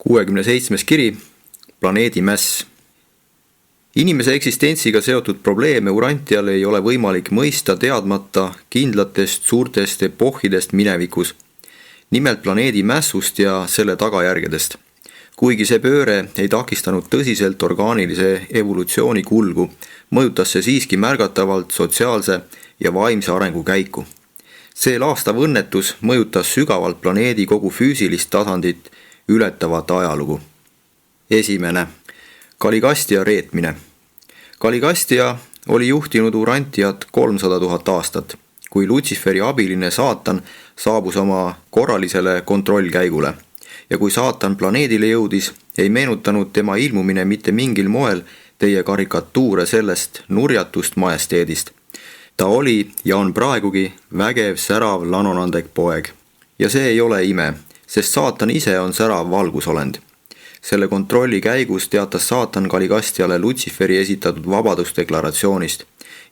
67. kiri, planeedi mäss. Inimese eksistentsiga seotud probleeme Urantial ei ole võimalik mõista teadmata kindlatest suurtest epohhidest minevikus, nimelt planeedi mässust ja selle tagajärgedest. Kuigi see pööre ei takistanud tõsiselt orgaanilise evolutsiooni kulgu, mõjutas see siiski märgatavalt sotsiaalse ja vaimse arengu käiku. See laastav õnnetus mõjutas sügavalt planeedi kogu füüsilist tasandit ületavat ajalugu. 1. Caligastia reetmine. Caligastia oli juhtinud Urantiat 300 000 aastat, kui Lutsiferi abiline saatan saabus oma korralisele kontrollkäigule. Ja kui saatan planeedile jõudis, ei meenutanud tema ilmumine mitte mingil moel teie karikatuure sellest nurjatust majesteedist. Ta oli ja on praegugi vägev, särav, lanonandek poeg. Ja see ei ole ime, sest saatan ise on särav valgusolend. Selle kontrolli käigus teatas saatan Caligastiale Lutsiferi esitatud vabadusdeklaratsioonist.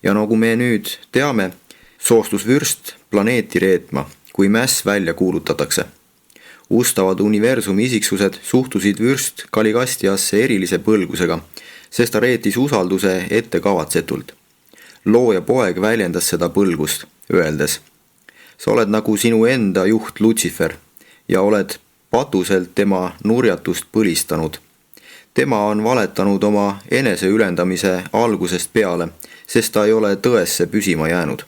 Ja nagu me nüüd teame, soostus vürst planeeti reetma, kui mäss välja kuulutatakse. Ustavad universumi isiksused suhtusid vürst Caligastiasse erilise põlgusega, sest ta reetis usalduse ettekavatsetult. Looja poeg väljendas seda põlgust, öeldes: sa oled nagu sinu enda juht Lutsifer ja oled patuselt tema nurjatust põlistanud. Tema on valetanud oma enese ülendamise algusest peale, sest ta ei ole tõesse püsima jäänud.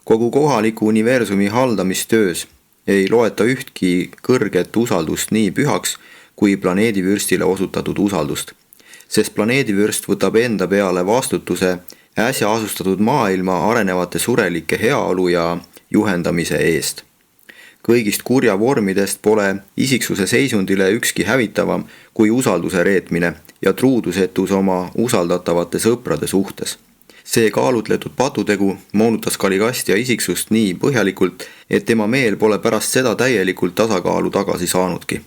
Kogu kohaliku universumi haldamistöös ei loeta ühtki kõrget usaldust nii pühaks kui planeedivürstile osutatud usaldust, sest planeedivürst võtab enda peale vastutuse äsja asustatud maailma arenevate surelike heaolu ja juhendamise eest. Kõigist kurja vormidest pole isiksuse seisundile ükski hävitavam kui usalduse reetmine ja truudusetus oma usaldatavate sõprade suhtes. See kaalutletud patutegu moonutas Caligastia isiksust nii põhjalikult, et tema meel pole pärast seda täielikult tasakaalu tagasi saanudki.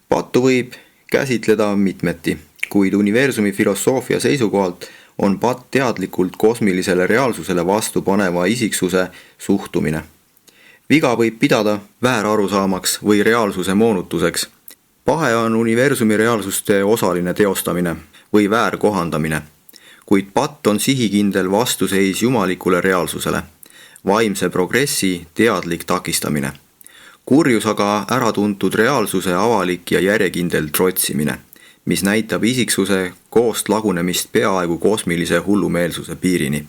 Pattu võib käsitleda mitmeti, kuid universumi filosoofia seisukohalt on patt teadlikult kosmilisele reaalsusele vastu paneva isiksuse suhtumine. Viga võib pidada väärarusaamaks või reaalsuse moonutuseks. Pahe on universumi reaalsuste osaline teostamine või väärkohandamine, kuid patt on sihikindel vastuseis jumalikule reaalsusele, vaimse progressi teadlik takistamine. Kurjus aga äratuntud reaalsuse avalik ja järjekindel trotsimine, mis näitab isiksuse koost lagunemist peaaegu kosmilise hullumeelsuse piirini.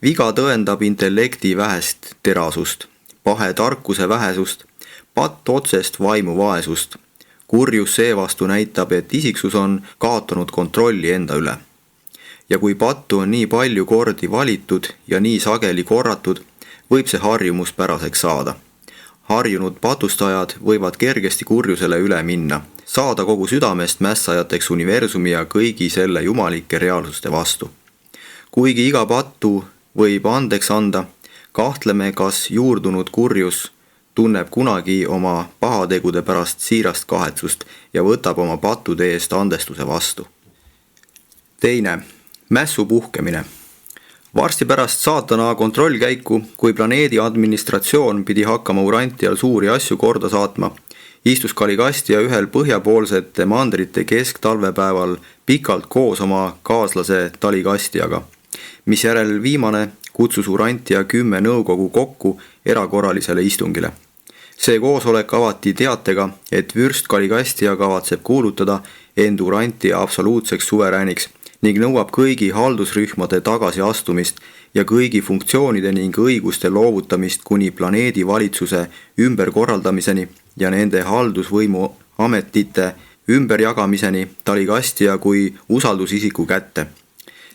Viga tõendab intellekti vähest terasust, pahe tarkuse vähesust, patt otsest vaimu vaesust. Kurjus seevastu näitab, et isiksus on kaotanud kontrolli enda üle. Ja kui pattu on nii palju kordi valitud ja nii sageli korratud, võib see harjumuspäraseks saada. Harjunud patustajad võivad kergesti kurjusele üle minna, saada kogu südamest mässajateks universumi ja kõigi selle jumalike reaalsuste vastu. Kuigi iga pattu võib andeks anda, kahtleme, kas juurdunud kurjus tunneb kunagi oma pahategude pärast siirast kahetsust ja võtab oma pattude eest andestuse vastu. 2. Mässu puhkemine. Varsti pärast saatana kontrollkäiku, kui planeedi administratsioon pidi hakkama Urantial suuri asju korda saatma, istus Caligastia ühel põhjapoolsete mandrite kesktalvepäeval pikalt koos oma kaaslase Taligastiaga, mis järel viimane kutsus Urantia 10 nõukogu kokku erakorralisele istungile. See koosolek avati teatega, et vürst Caligastia kavatseb kuulutada end Urantia absoluutseks suverääniks ning nõuab kõigi haldusrühmade tagasiastumist ja kõigi funktsioonide ning õiguste loovutamist kuni planeedi valitsuse ümberkorraldamiseni ja nende haldusvõimu ametite ümberjagamiseni Taligastia kui usaldusisiku kätte.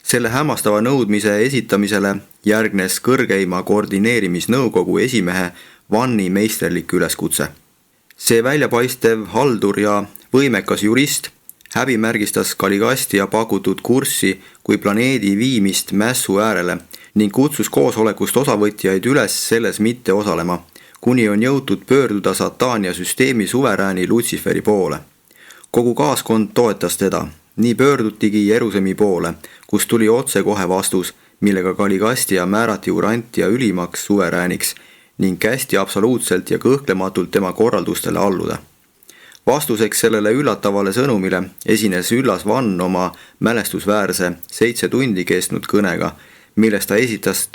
Selle hämmastava nõudmise esitamisele järgnes kõrgeima koordineerimisnõukogu esimehe Vanni meisterlik üleskutse. See väljapaistev haldur ja võimekas jurist häbimärgistas Caligastia pakutud kurssi kui planeedi viimist mässu äärele ning kutsus koosolekust osavõtjaid üles selles mitte osalema, kuni on jõutud pöörduda Satania süsteemi suverääni Lutsiferi poole. Kogu kaaskond toetas teda, nii pöördutigi Jerusemi poole, kus tuli otsekohe vastus, millega Caligastia määrati Urantia ülimaks suverääniks ning kästi absoluutselt ja kõhklematult tema korraldustele alluda. Vastuseks sellele üllatavale sõnumile esines üllas Vann oma mälestusväärse 7 tundi kestnud kõnega, milles ta esitas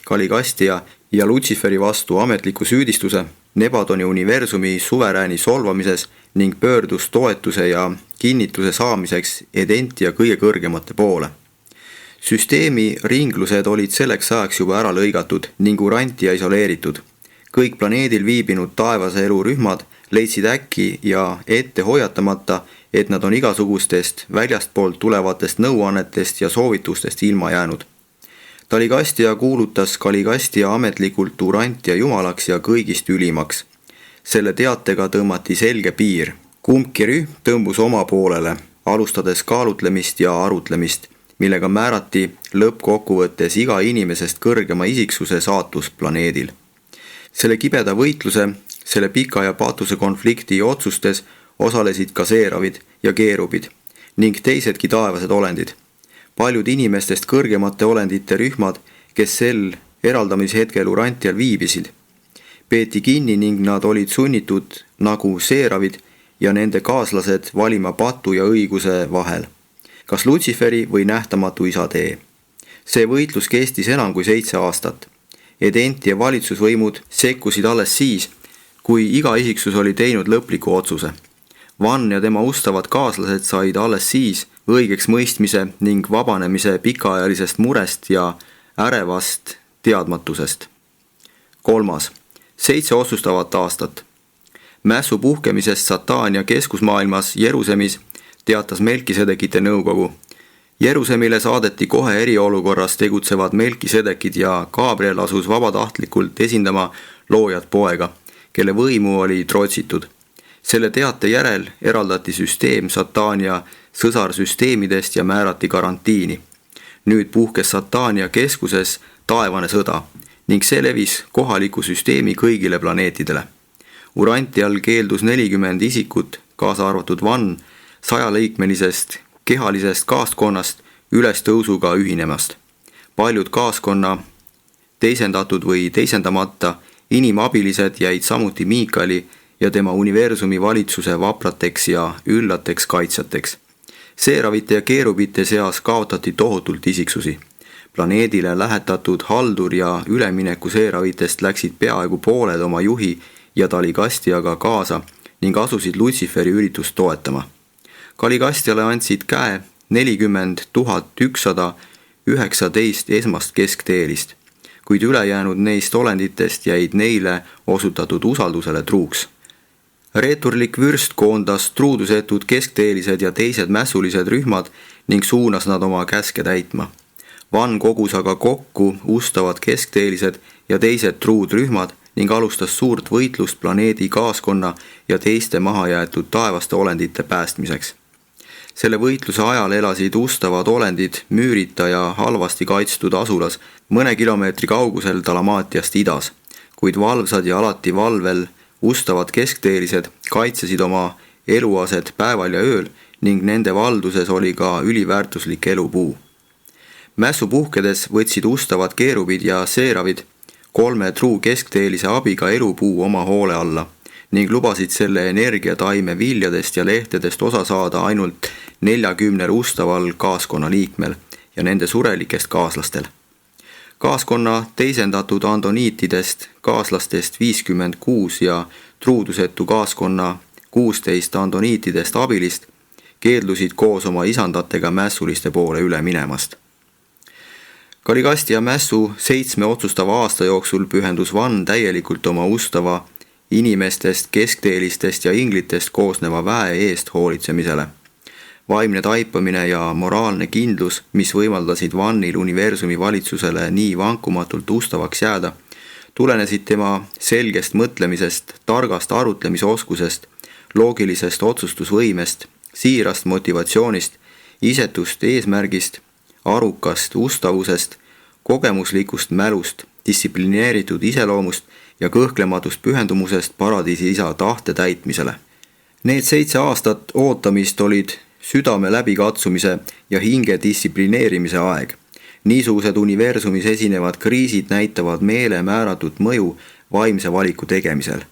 Kaligastja ja Lutsiferi vastu ametliku süüdistuse Nebadoni universumi suverääni solvamises ning pöördus toetuse ja kinnituse saamiseks Edentia kõige kõrgemate poole. Süsteemi ringlused olid selleks ajaks juba ära lõigatud ning Urantia isoleeritud. Kõik planeedil viibinud taevase elurühmad leidsid äkki ja ette hoiatamata, et nad on igasugustest väljastpoolt tulevatest nõuannetest ja soovitustest ilma jäänud. Kaligastja kuulutas Kaligastja ametlikult Urantia jumalaks ja kõigist ülimaks. Selle teatega tõmmati selge piir. Kumbki rühm tõmbus oma poolele, alustades kaalutlemist ja arutlemist, millega määrati lõppkokkuvõttes iga inimesest kõrgema isiksuse saatus planeedil. Selle kibeda võitluse, selle pika ja paatuse konflikti otsustes osalesid ka seeravid ja keerubid ning teisedki taevased olendid. Paljud inimestest kõrgemate olendite rühmad, kes sel eraldamishetkel Urantial viibisid, peeti kinni ning nad olid sunnitud nagu seeravid ja nende kaaslased valima patu ja õiguse vahel, kas Lutsiferi või nähtamatu isa tee. See võitlus kestis enam kui 7 aastat. Edentia valitsusvõimud sekkusid alles siis, kui iga isiksus oli teinud lõpliku otsuse. Vann ja tema ustavad kaaslased said alles siis õigeks mõistmise ning vabanemise pikaajalisest murest ja ärevast teadmatusest. 3. 7 otsustavat aastat. Mässu puhkemisest Sataania keskusmaailmas Jerusalemmis teatas Melkisedekite nõukogu. Jerusalemile saadeti kohe eriolukorras tegutsevad Melkisedekid ja Gabriel asus vabatahtlikult esindama loojat poega, kelle võimu oli trotsitud. Selle teate järel eraldati süsteem Sataania sõsarsüsteemidest ja määrati karantiini. Nüüd puhkes Sataania keskuses taevane sõda ning see levis kohaliku süsteemi kõigile planeetidele. Urantial keeldus 40 isikut, kaasa arvatud Vann, 100-liikmelisest kehalisest kaaskonnast ülestõusuga ühinemast. Paljud kaaskonna teisendatud või teisendamata inimabilised jäid samuti Miikali ja tema universumi valitsuse vaprateks ja üllateks kaitsjateks. Seeravite ja keerubite seas kaotati tohutult isiksusi. Planeedile lähetatud haldur ja ülemineku seeravitest läksid peaaegu pooled oma juhi ja Kaligastjaga kaasa ning asusid Lutsiferi üritust toetama. Kaligastjale andsid käe 40 119 esmast keskteelist, kuid ülejäänud neist olenditest jäid neile osutatud usaldusele truuks. Reeturlik vürst koondas truudusetud keskteelised ja teised mässulised rühmad ning suunas nad oma käske täitma. Vann kogus aga kokku ustavad keskteelised ja teised truudrühmad ning alustas suurt võitlust planeedi kaaskonna ja teiste mahajäetud taevaste olendite päästmiseks. Selle võitluse ajal elasid ustavad olendid müürita ja halvasti kaitstud asulas mõne kilomeetri kaugusel Dalamaatiast idas, kuid valvsad ja alati valvel ustavad keskteelised kaitsesid oma eluaset päeval ja ööl ning nende valduses oli ka üliväärtuslik elupuu. Mässu puhkedes võtsid ustavad keerubid ja seeravid 3 truu keskteelise abiga elupuu oma hoole alla ning lubasid selle energiataime viljadest ja lehtedest osa saada ainult 40 ustaval kaaskonna liikmel ja nende surelikest kaaslastel. Kaaskonna teisendatud andoniitidest kaaslastest 56 ja truudusetu kaaskonna 16 andoniitidest abilist keeldusid koos oma isandatega mässuliste poole üle minemast. Kaligastja mässu 7 otsustava aasta jooksul pühendus Vann täielikult oma ustava inimestest, keskteelistest ja inglitest koosneva väe eest hoolitsemisele. Vaimne taipamine ja moraalne kindlus, mis võimaldasid Vannil universumi valitsusele nii vankumatult ustavaks jääda, tulenesid tema selgest mõtlemisest, targast arutlemisoskusest, loogilisest otsustusvõimest, siirast motivatsioonist, isetust eesmärgist, arukast ustavusest, kogemuslikust mälust, distsiplineeritud iseloomust ja kõhklematust pühendumusest paradiisi isa tahte täitmisele. Need 7 aastat ootamist olid südame läbikatsumise ja hinge distsiplineerimise aeg. Niisugused universumis esinevad kriisid näitavad meele määratud mõju vaimse valiku tegemisel.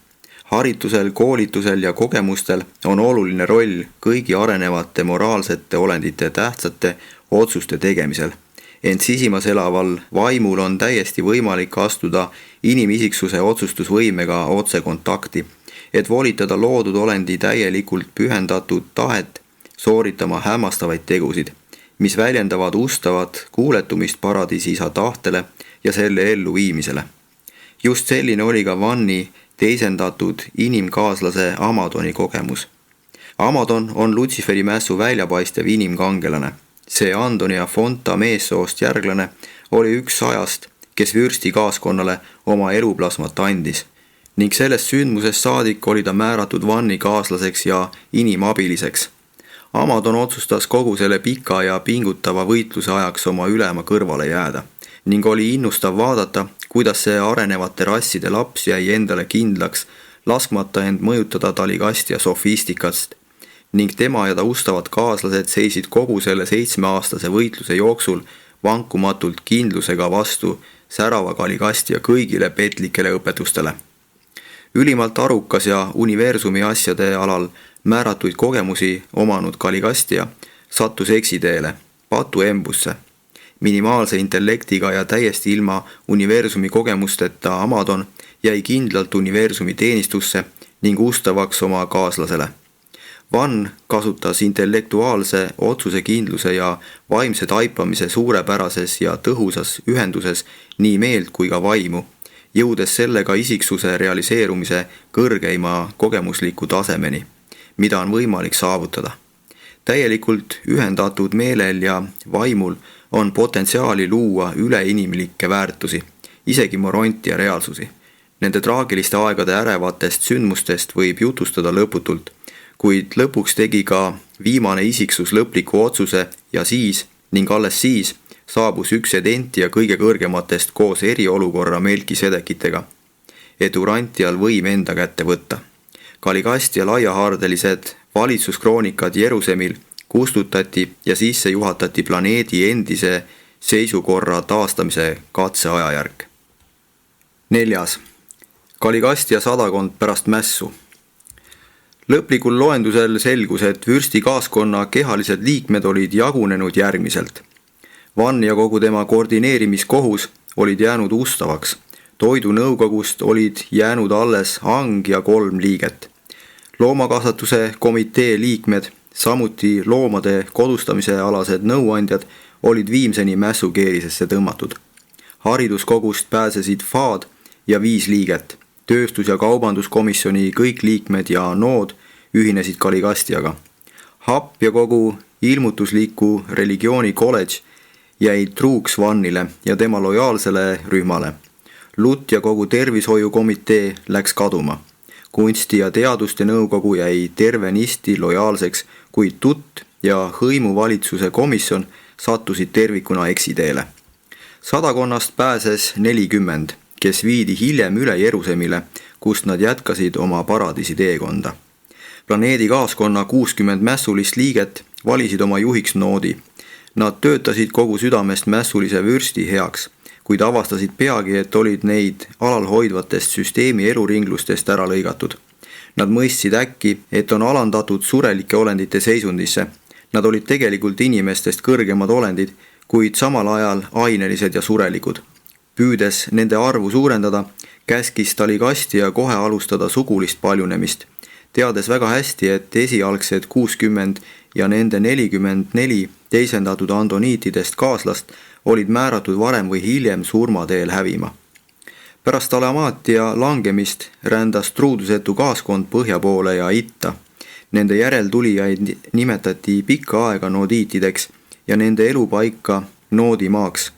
haritusel, koolitusel ja kogemustel on oluline roll kõigi arenevate moraalsete olendite tähtsate otsuste tegemisel. Ent sisimas elaval vaimul on täiesti võimalik astuda inimisiksuse otsustusvõimega otsekontakti, et volitada loodud olendi täielikult pühendatud tahet sooritama hämmastavaid tegusid, mis väljendavad ustavat kuuletumist paradiisi isa tahtele ja selle elluviimisele. Just selline oli ka Vanni teisendatud inimkaaslase Amadoni kogemus. Amadon on Lutsiferi mässu väljapaistev inimkangelane. See Antonia Fonta meessoost järglane oli üks 100, kes vürsti kaaskonnale oma eluplasmat andis ning sellest sündmusest saadik oli ta määratud Vanni kaaslaseks ja inimabiliseks. Amadon otsustas kogu selle pika ja pingutava võitluse ajaks oma ülema kõrvale jääda ning oli innustav vaadata, kuidas see arenevate rasside laps jäi endale kindlaks, laskmata end mõjutada Talikastia sofistikast ning tema ja ta ustavad kaaslased seisid kogu selle 7-aastase võitluse jooksul vankumatult kindlusega vastu särava Talikastia kõigile petlikele õpetustele. Ülimalt arukas ja universumi asjade alal määratuid kogemusi omanud Talikastia sattus eksiteele, patuembusse. Minimaalse intellektiga ja täiesti ilma universumi kogemusteta Amadon jäi kindlalt universumi teenistusse ning ustavaks oma kaaslasele. Van kasutas intellektuaalse otsusekindluse ja vaimse taipamise suurepärases ja tõhusas ühenduses nii meelt kui ka vaimu, jõudes sellega isiksuse realiseerumise kõrgeima kogemusliku tasemeni, mida on võimalik saavutada. Täielikult ühendatud meelel ja vaimul on potentsiaali luua üleinimlikke väärtusi, isegi morontia reaalsusi. Nende traagiliste aegade ärevatest sündmustest võib jutustada lõputult, kuid lõpuks tegi ka viimane isiksus lõpliku otsuse ja siis ning alles siis saabus üks Edentia kõige kõrgematest koos eriolukorra Melkisedekitega, et Urantial võim enda kätte võtta. Talikastia laiahaardelised valitsuskroonikad Jeruusalemil kustutati ja sisse juhatati planeedi endise seisukorra taastamise katseajajärk. 4. Talikastia sadakond pärast mässu. Lõplikul loendusel selgus, et vürsti kaaskonna kehalised liikmed olid jagunenud järgmiselt. Van ja kogu tema koordineerimiskohus olid jäänud ustavaks. Toidunõukogust olid jäänud alles Ang ja 3 liiget. Loomakasvatuse komitee liikmed, samuti loomade kodustamise alased nõuandjad olid viimseni mässukeerisesse tõmmatud. Hariduskogust pääsesid Faad ja 5 liiget. Tööstus- ja kaubanduskomisjoni kõik liikmed ja nood ühinesid Talikastiaga. Happ ja kogu ilmutusliku religiooni kolledž jäid truuks Vannile ja tema lojaalsele rühmale. Lut ja kogu tervishoiukomitee läks kaduma. Kunsti- ja teaduste nõukogu jäi tervenisti lojaalseks, kuid Tutt ja hõimuvalitsuse komisjon sattusid tervikuna eksiteele. Sadakonnast pääses 40, kes viidi hiljem üle Jeruusalemile, kust nad jätkasid oma paradiisi teekonda. Planeedi kaaskonna 60 mässulist liiget valisid oma juhiks Noodi. Nad töötasid kogu südamest mässulise vürsti heaks, kuid avastasid peagi, et olid neid alal hoidvatest süsteemi eluringlustest ära lõigatud. Nad mõistsid äkki, et on alandatud surelike olendite seisundisse. Nad olid tegelikult inimestest kõrgemad olendid, kuid samal ajal ainelised ja surelikud. Püüdes nende arvu suurendada, käskis Talikastia kohe alustada sugulist paljunemist, teades väga hästi, et esialgsed 60 ja nende 44 teisendatud andoniitidest kaaslast olid määratud varem või hiljem surmateel hävima. Pärast Alamaatia langemist rändas truudusetu kaaskond põhja poole ja itta. Nende järeltulijaid nimetati pikka aega noodiitideks ja nende elupaika Noodimaaks.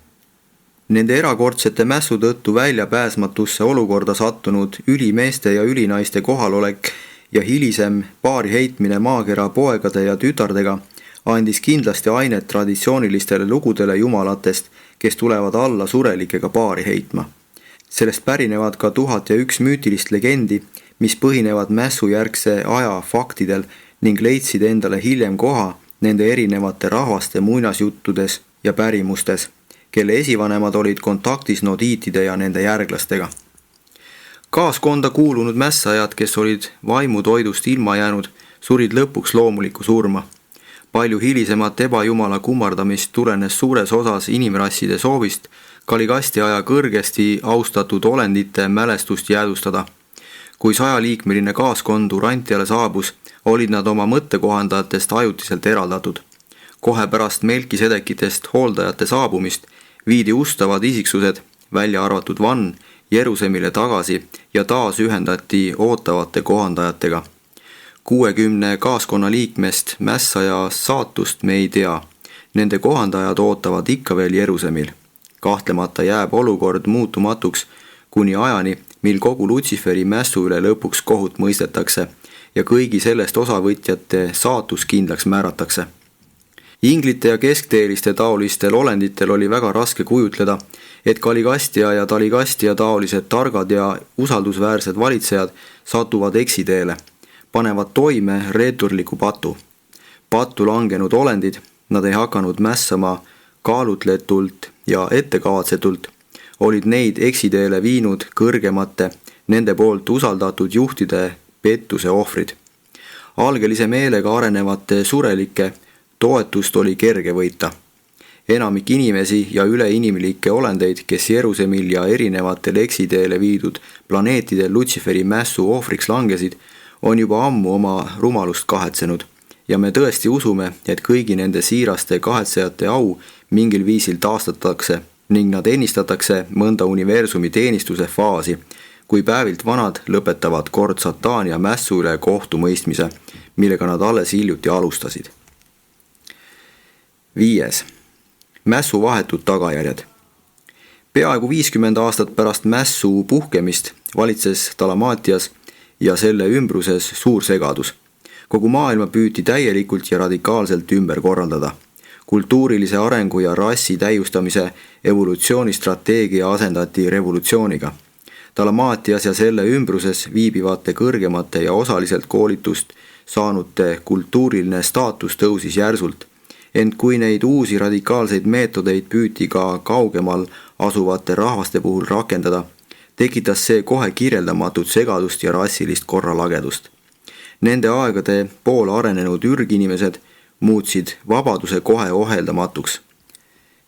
Nende erakordsete mässu tõttu väljapääsmatusse olukorda sattunud ülimeeste ja ülinaiste kohalolek ja hilisem paari heitmine maakera poegade ja tütardega andis kindlasti ainet traditsioonilistele lugudele jumalatest, kes tulevad alla surelikega paari heitma. Sellest pärinevad ka 1001 müütilist legendi, mis põhinevad mässujärgse aja faktidel ning leidsid endale hiljem koha nende erinevate rahvaste muinasjuttudes ja pärimustes, kelle esivanemad olid kontaktis noodiitide ja nende järglastega. Kaaskonda kuulunud mässajad, kes olid vaimutoidust ilma jäänud, surid lõpuks loomulikku surma. Palju hilisemat ebajumala kummardamist tulenes suures osas inimrasside soovist Kaligasti aja kõrgesti austatud olendite mälestust jäädvustada. Kui 100-liikmeline kaaskond Urantiale saabus, olid nad oma mõttekohandajatest ajutiselt eraldatud. Kohe pärast Melkisedekitest hooldajate saabumist viidi ustavad isiksused, välja arvatud Vann, Jerusalemile tagasi ja taas ühendati ootavate kohandajatega. 60 kaaskonna liikmest mässaja saatust me ei tea. Nende kohandajad ootavad ikka veel Jerusalemil. Kahtlemata jääb olukord muutumatuks kuni ajani, mil kogu Lutsiferi mässu üle lõpuks kohut mõistetakse ja kõigi sellest osavõtjate saatus kindlaks määratakse. Inglite ja keskteeliste taolistel olenditel oli väga raske kujutleda, et Kaligastia ja Taligastia taolised targad ja usaldusväärsed valitsejad satuvad eksiteele, panevad toime reeturliku patu. Pattu langenud olendid, nad ei hakanud mässama kaalutletult ja ettekavatsetult, olid neid eksiteele viinud kõrgemate, nende poolt usaldatud juhtide pettuse ohvrid. Algelise meelega arenevate surelike toetust oli kerge võita. Enamik inimesi ja üleinimlikke olendeid, kes Jerusalemil ja erinevatel eksiteele viidud planeetidel Lutsiferi mässu ohvriks langesid, on juba ammu oma rumalust kahetsenud ja me tõesti usume, et kõigi nende siiraste kahetsejate au mingil viisil taastatakse ning nad ennistatakse mõnda universumi teenistuse faasi, kui päevilt vanad lõpetavad kord Sataania mässu üle kohtumõistmise, millega nad alles hiljuti alustasid. 5. Mässu vahetud tagajärjed. Peaaegu 50 aastat pärast mässu puhkemist valitses Dalmatias ja selle ümbruses suur segadus. Kogu maailma püüti täielikult ja radikaalselt ümber korraldada. Kultuurilise arengu ja rassi täiustamise evolutsioonistrateegia asendati revolutsiooniga. Dalmatias ja selle ümbruses viibivate kõrgemate ja osaliselt koolitust saanute kultuuriline staatus tõusis järsult. Ent kui neid uusi radikaalseid meetodeid püüti ka kaugemal asuvate rahvaste puhul rakendada, tekitas see kohe kirjeldamatut segadust ja rassilist korralagedust. Nende aegade poole arenenud ürginimesed muutsid vabaduse kohe oheldamatuks.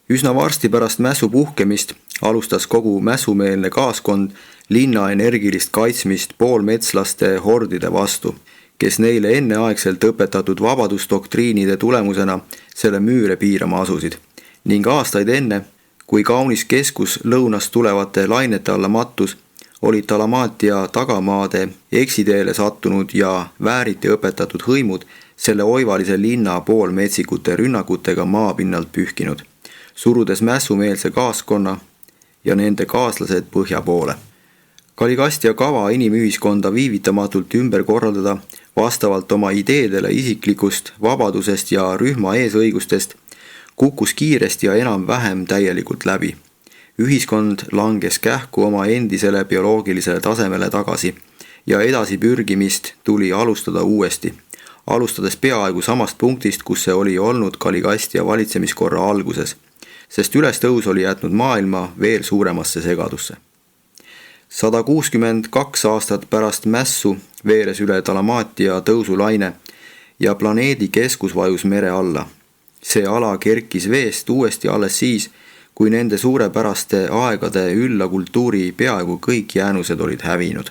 Üsna varsti pärast mässu puhkemist alustas kogu mässumeelne kaaskond linna energilist kaitsmist poolmetslaste hordide vastu, kes neile enneaegselt õpetatud vabadusdoktriinide tulemusena selle müüre piirama asusid. Ning aastaid enne, kui kaunis keskus lõunast tulevate lainete alla mattus, olid Dalmatia tagamaade eksiteele sattunud ja vääriti õpetatud hõimud selle oivalise linna poolmetsikute rünnakutega maapinnalt pühkinud, surudes mässumeelse kaaskonna ja nende kaaslased põhja poole. Kaligastia kava inimühiskonda viivitamatult ümber korraldada vastavalt oma ideedele isiklikust vabadusest ja rühma eesõigustest kukkus kiiresti ja enam-vähem täielikult läbi. Ühiskond langes kähku oma endisele bioloogilisele tasemele tagasi ja edasi pürgimist tuli alustada uuesti, alustades peaaegu samast punktist, kus see oli olnud Kaligastia valitsemiskorra alguses, sest ülestõus oli jätnud maailma veel suuremasse segadusse. 162 aastat pärast mässu veeres üle Dalmatia tõusulaine ja planeedi keskus vajus mere alla. See ala kerkis veest uuesti alles siis, kui nende suurepäraste aegade üllakultuuri peaaegu kõik jäänused olid hävinud.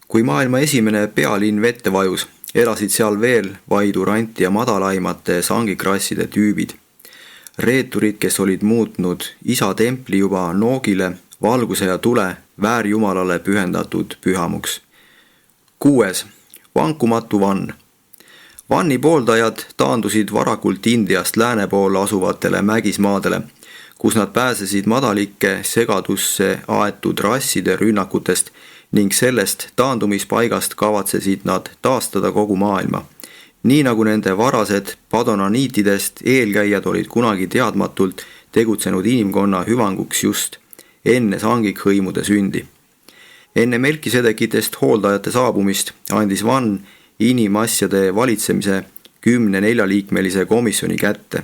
Kui maailma esimene pealinn vette vajus, elasid seal veel vaid Urantia madalaimate sangikrasside tüübid. Reeturid, kes olid muutnud isa templi juba noogile, valguse ja tule väärjumalale pühendatud pühamuks. 6. Vankumatu Vann. Vanni pooldajad taandusid varakult Indiast lääne pool asuvatele mägismaadele, kus nad pääsesid madalike segadusse aetud rasside rünnakutest ning sellest taandumispaigast kavatsesid nad taastada kogu maailma. Nii nagu nende varased padonaniitidest eelkäijad olid kunagi teadmatult tegutsenud inimkonna hüvanguks just enne sangikhõimude sündi. Enne Melkisedekitest hooldajate saabumist andis Vann inimasjade valitsemise 10 4-liikmelise komisjoni kätte.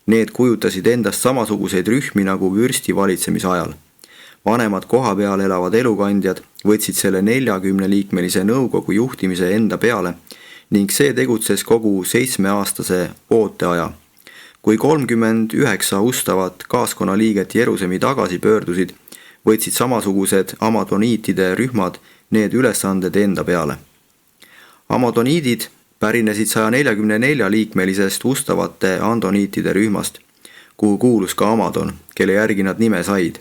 Need kujutasid endast samasuguseid rühmi nagu vürsti valitsemise ajal. Vanemad kohapeal elavad elukandjad võtsid selle 40-liikmelise nõukogu juhtimise enda peale ning see tegutses kogu 7-aastase ooteaja. Kui 39 ustavat kaaskonnaliiget Jeruusalemmi tagasi pöördusid, võtsid samasugused amadoniitide rühmad need ülesanded enda peale. Amadoniidid pärinesid 144-liikmelisest ustavate andoniitide rühmast, kuhu kuulus ka Amadon, kelle järgi nad nime said.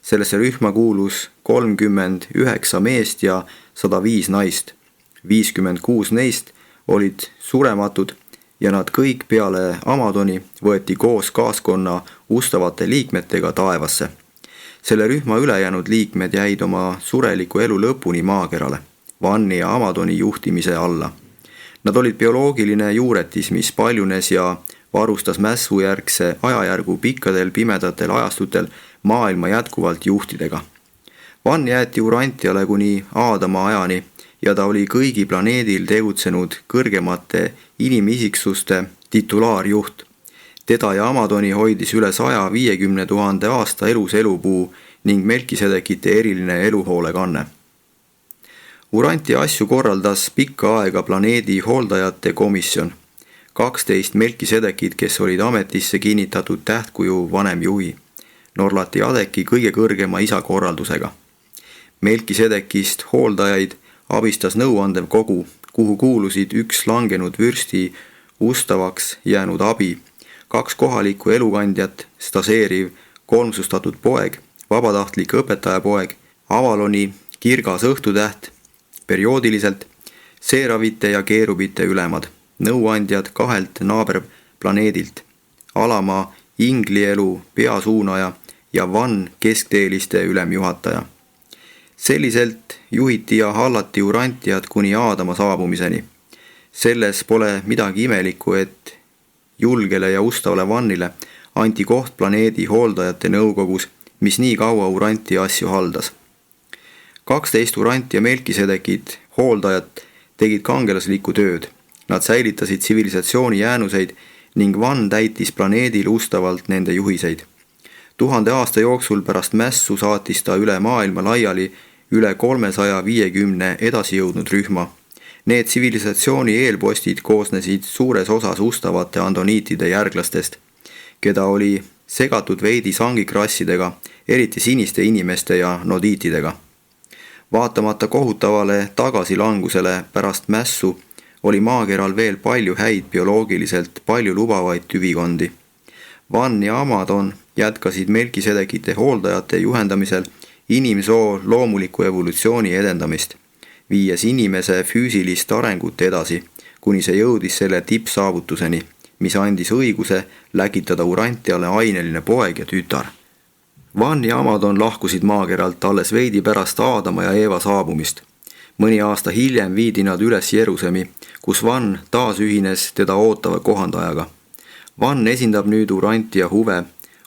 Sellesse rühma kuulus 39 meest ja 105 naist. 56 neist olid surematud ja nad kõik peale Amadoni võeti koos kaaskonna ustavate liikmetega taevasse. Selle rühma ülejäänud liikmed jäid oma sureliku elu lõpuni maakerale, Vanni ja Amadoni juhtimise alla. Nad olid bioloogiline juuretis, mis paljunes ja varustas mässujärgse ajajärgu pikkadel pimedatel ajastutel maailma jätkuvalt juhtidega. Vann jäeti Urantiale kuni Aadama ajani ja ta oli kõigi planeedil tegutsenud kõrgemate inimisiksuste titulaarjuht. Teda ja Amadoni hoidis üle 150 000 aasta elus elupuu ning Melkisedekite eriline eluhoolekanne. Urantia asju korraldas pikka aega planeedi hooldajate komisjon. 12 Melkisedekit, kes olid ametisse kinnitatud tähtkuju vanemjuhi, Norlati Adeki kõige kõrgema isa korraldusega. Melkisedekist hooldajaid abistas nõuandev kogu, kuhu kuulusid üks langenud vürsti ustavaks jäänud abi, 2 kohalikku elukandjat, staseeriv kolmsustatud poeg, vabatahtlik õpetajapoeg, Avaloni kirgas õhtutäht, perioodiliselt Seeravite ja Keerubite ülemad, nõuandjad 2 naaberplaneedilt, Alama inglielu peasuunaja ja Vann keskteeliste ülemjuhataja. Selliselt juhiti ja hallati Urantiat kuni Aadama saabumiseni. Selles pole midagi imelikku, et julgele ja ustavale Vannile anti koht planeedi hooldajate nõukogus, mis nii kaua Urantia asju haldas. 12 Urantia Melkisedekit hooldajat tegid kangelaslikku tööd. Nad säilitasid tsivilisatsiooni jäänuseid ning Vann täitis planeedil ustavalt nende juhiseid. 1000 aasta jooksul pärast mässu saatis ta üle maailma laiali üle 350 edasijõudnud rühma. Need tsivilisatsiooni eelpostid koosnesid suures osas ustavate andoniitide järglastest, keda oli segatud veidi sangikrassidega, eriti siniste inimeste ja nodiitidega. Vaatamata kohutavale tagasilangusele pärast mässu oli maakeral veel palju häid bioloogiliselt palju lubavaid tüvikondi. Vann ja Amadon jätkasid Melkisedekite hooldajate juhendamisel inimsoo loomuliku evolutsiooni edendamist, viies inimese füüsilist arengut edasi, kuni see jõudis selle tippsaavutuseni, mis andis õiguse läkitada Urantiale aineline poeg ja tütar. Vann ja Amadon lahkusid maakeralt alles veidi pärast Aadama ja Eeva saabumist. Mõni aasta hiljem viidi nad üles Jeruusalemmi, kus Vann taas ühines teda ootava kohandajaga. Vann esindab nüüd Urantia huve,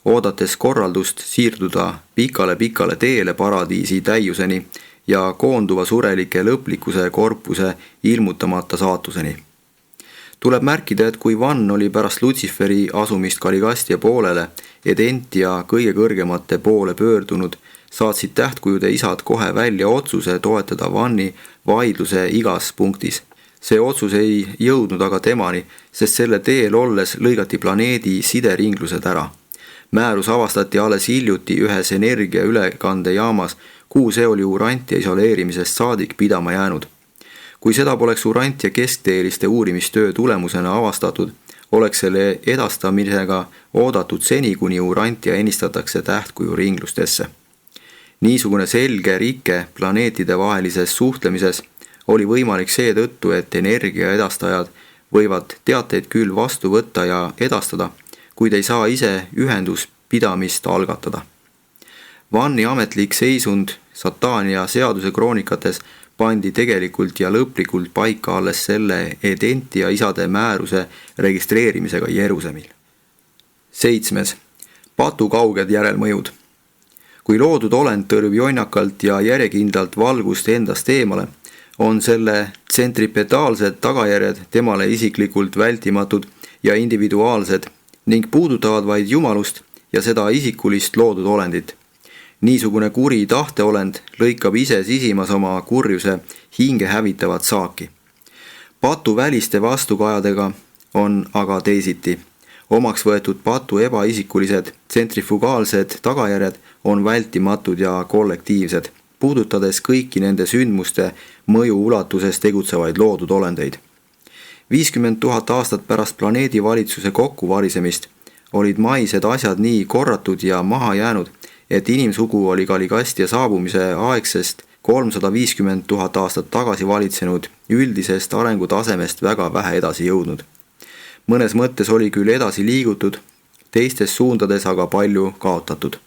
oodates korraldust siirduda pikale teele paradiisi täiuseni ja koonduva surelike lõplikkuse korpuse ilmutamata saatuseni. Tuleb märkida, et kui Vann oli pärast Lutsiferi asumist Kalikastia poolele Edentia kõige kõrgemate poole pöördunud, saatsid tähtkujude isad kohe välja otsuse toetada Vanni vaidluse igas punktis. See otsus ei jõudnud aga temani, sest selle teel olles lõigati planeedi sideringlused ära. Määrus avastati alles hiljuti ühes energiaülekandejaamas, kuhu see oli Urantia isoleerimisest saadik pidama jäänud. Kui seda poleks Urantia keskteeliste uurimistöö tulemusena avastatud, oleks selle edastamisega oodatud seni, kuni Urantia ennistatakse tähtkuju ringlustesse. Niisugune selge rike planeetide vahelises suhtlemises oli võimalik seetõttu, et energia edastajad võivad teateid küll vastu võtta ja edastada, kuid ei saa ise ühenduspidamist algatada. Vanni ametlik seisund Sataania seaduse kroonikates pandi tegelikult ja lõplikult paika alles selle Edentia isade määruse registreerimisega Jeruusalemil. 7. Patukauged järelmõjud. Kui loodud olend tõrv jonnakalt ja järjekindlalt valgust endast eemale, on selle tsentripetaalsed tagajärjed temale isiklikult vältimatud ja individuaalsed ning puudutavad vaid jumalust ja seda isikulist loodud olendit. Niisugune kuri tahteolend lõikab ise sisimas oma kurjuse hinge hävitavat saaki. Patu väliste vastukajadega on aga teisiti. Omaks võetud patu ebaisikulised tsentrifugaalsed tagajärjed on vältimatud ja kollektiivsed, puudutades kõiki nende sündmuste mõju ulatuses tegutsevaid loodud olendeid. 50 000 aastat pärast planeedi valitsuse kokkuvarisemist olid maised asjad nii korratud ja maha jäänud, et inimsugu oli Galligastia saabumise aegsest 350 000 aastat tagasi valitsenud üldisest arengutasemest väga vähe edasi jõudnud. Mõnes mõttes oli küll edasi liigutud, teistes suundades aga palju kaotatud.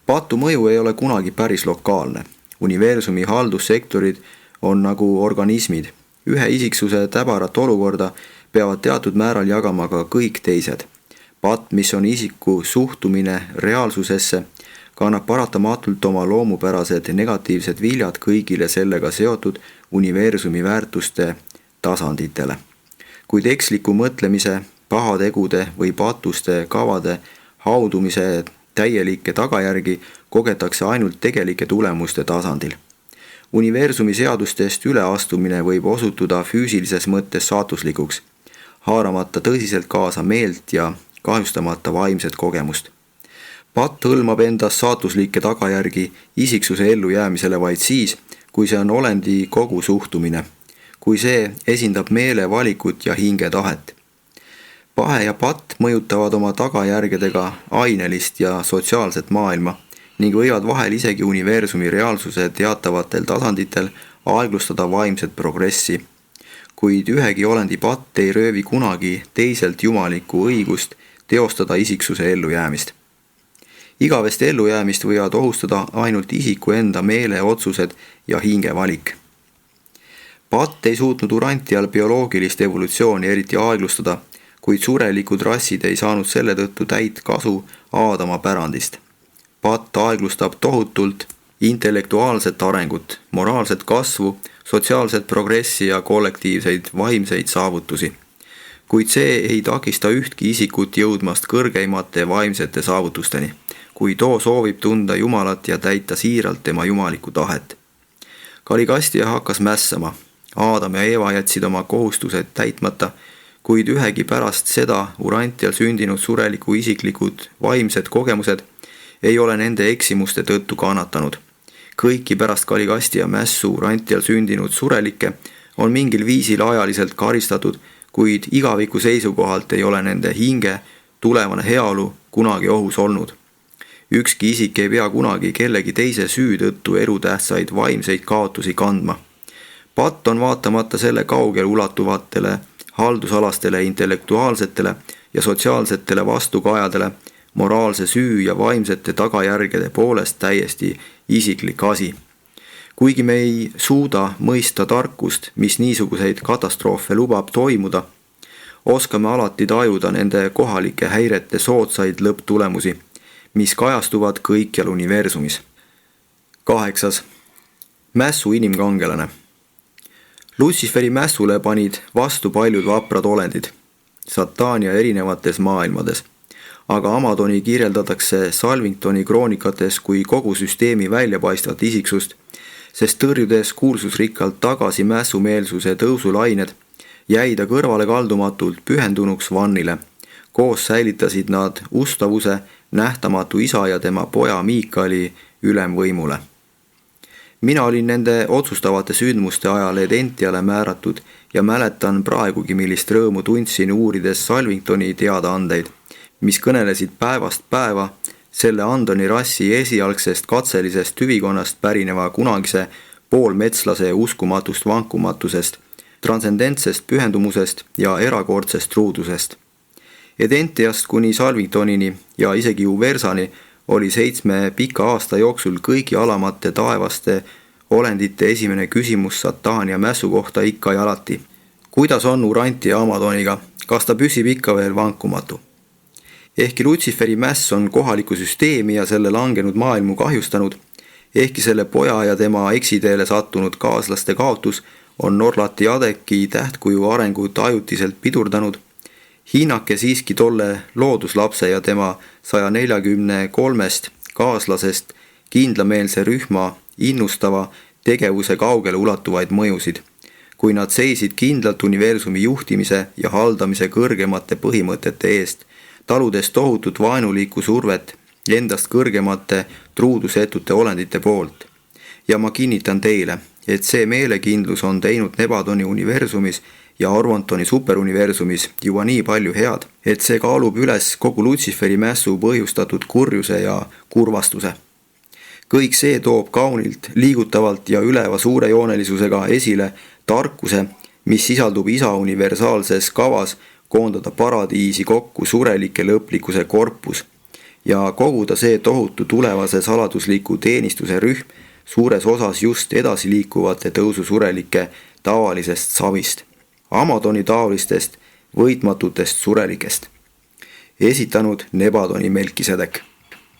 Patu mõju ei ole kunagi päris lokaalne. Universumi haldussektorid on nagu organismid. Ühe isiksuse täbarat olukorda peavad teatud määral jagama ka kõik teised. Patt, mis on isiku suhtumine reaalsusesse, kannab paratamatult oma loomupärased negatiivsed viljad kõigile sellega seotud universumi väärtuste tasanditele. Kuid eksliku mõtlemise, pahategude või patuste kavade haudumise täielikke tagajärgi kogetakse ainult tegelike tulemuste tasandil. Universumi seadustest üleastumine võib osutuda füüsilises mõttes saatuslikuks, haaramata tõsiselt kaasa meelt ja kahjustamata vaimset kogemust. Patt hõlmab endas saatuslikke tagajärgi isiksuse ellujäämisele vaid siis, kui see on olendi kogu suhtumine, kui see esindab meele valikut ja hinge tahet. Pahe ja patt mõjutavad oma tagajärgedega ainelist ja sotsiaalset maailma ning võivad vahel isegi universumi reaalsuse teatavatel tasanditel aeglustada vaimset progressi, kuid ühegi olendi patt ei röövi kunagi teiselt jumalikku õigust teostada isiksuse ellujäämist. Igavest ellujäämist võivad ohustada ainult isiku enda meeleotsused ja hingevalik. Patt ei suutnud Urantial bioloogilist evolutsiooni eriti aeglustada, kuid surelikud rassid ei saanud selle tõttu täit kasu Aadama pärandist. Patt aeglustab tohutult intellektuaalset arengut, moraalset kasvu, sotsiaalset progressi ja kollektiivseid vaimseid saavutusi. Kuid see ei takista ühtki isikut jõudmast kõrgeimate vaimsete saavutusteni, kui too soovib tunda Jumalat ja täita siiralt tema jumalikku tahet. Galligastia hakkas mässama. Aadam ja Eeva jätsid oma kohustused täitmata, kuid ühegi pärast seda Urantial sündinud sureliku isiklikud vaimsed kogemused ei ole nende eksimuste tõttu kannatanud. Kõiki pärast Galligastia mässu Urantial sündinud surelikke on mingil viisil ajaliselt karistatud, kuid igaviku seisukohalt ei ole nende hinge tulevane heaolu kunagi ohus olnud. Ükski isik ei pea kunagi kellegi teise süü tõttu elutähtsaid vaimseid kaotusi kandma. Patt on vaatamata selle kaugele ulatuvatele haldusalastele, intellektuaalsetele ja sotsiaalsetele vastukajadele moraalse süü ja vaimsete tagajärgede poolest täiesti isiklik asi. Kuigi me ei suuda mõista tarkust, mis niisuguseid katastroofe lubab toimuda, oskame alati tajuda nende kohalike häirete soodsaid lõpptulemusi, mis kajastuvad kõikjal universumis. 8. Mässu inimkangelane. Luciferi mässule panid vastu paljud vaprad olendid, Satania erinevates maailmades, aga Amadoni kirjeldatakse Salvingtoni kroonikates kui kogu süsteemi väljapaistvat isiksust, sest tõrjudes kuulsusrikkalt tagasi mässumeelsuse tõusulained, jäi ta kõrvale kaldumatult pühendunuks Vannile. Koos säilitasid nad ustavuse nähtamatu isa ja tema poja Miikali ülemvõimule. Mina olin nende otsustavate sündmuste ajal Edentiale määratud ja mäletan praegugi, millist rõõmu tundsin uurides Salvingtoni teadaandeid, mis kõnelesid päevast päeva selle Andoni rassi esialgsest katselisest tüvikonnast pärineva kunagise poolmetslase uskumatust vankumatusest, transcendentsest pühendumusest ja erakordsest truudusest. Edentiast kuni Salvingtonini ja isegi Uversani oli 7 pika aasta jooksul kõigi alamate taevaste olendite esimene küsimus Satania mässu kohta ikka ja alati. Kuidas on Urantia Amadoniga? Kas ta püsib ikka veel vankumatu? Ehkki Luciferi mäss on kohalikku süsteemi ja selle langenud maailmu kahjustanud, ehkki selle poja ja tema eksiteele sattunud kaaslaste kaotus on Norlati Adeki tähtkuju arengut ajutiselt pidurdanud, hinnake siiski tolle looduslapse ja tema 143 kaaslasest kindlameelse rühma innustava tegevuse kaugele ulatuvaid mõjusid, kui nad seisid kindlalt universumi juhtimise ja haldamise kõrgemate põhimõtete eest, taludes tohutut vaenulikku survet endast kõrgemate truudusetute olendite poolt. Ja ma kinnitan teile, et see meelekindlus on teinud Nebadoni universumis ja Orvontoni superuniversumis juba nii palju head, et see kaalub üles kogu Lutsiferi mässu põhjustatud kurjuse ja kurvastuse. Kõik see toob kaunilt, liigutavalt ja üleva suurejoonelisusega esile tarkuse, mis sisaldub isa universaalses kavas koondada paradiisi kokku surelike lõplikkuse korpus ja koguda see tohutu tulevase saladusliku teenistuse rühm suures osas just edasiliikuvate tõususurelike tavalisest savist, Amadoni taolistest võitmatutest surelikest. Esitanud Nebadoni Melkisedek.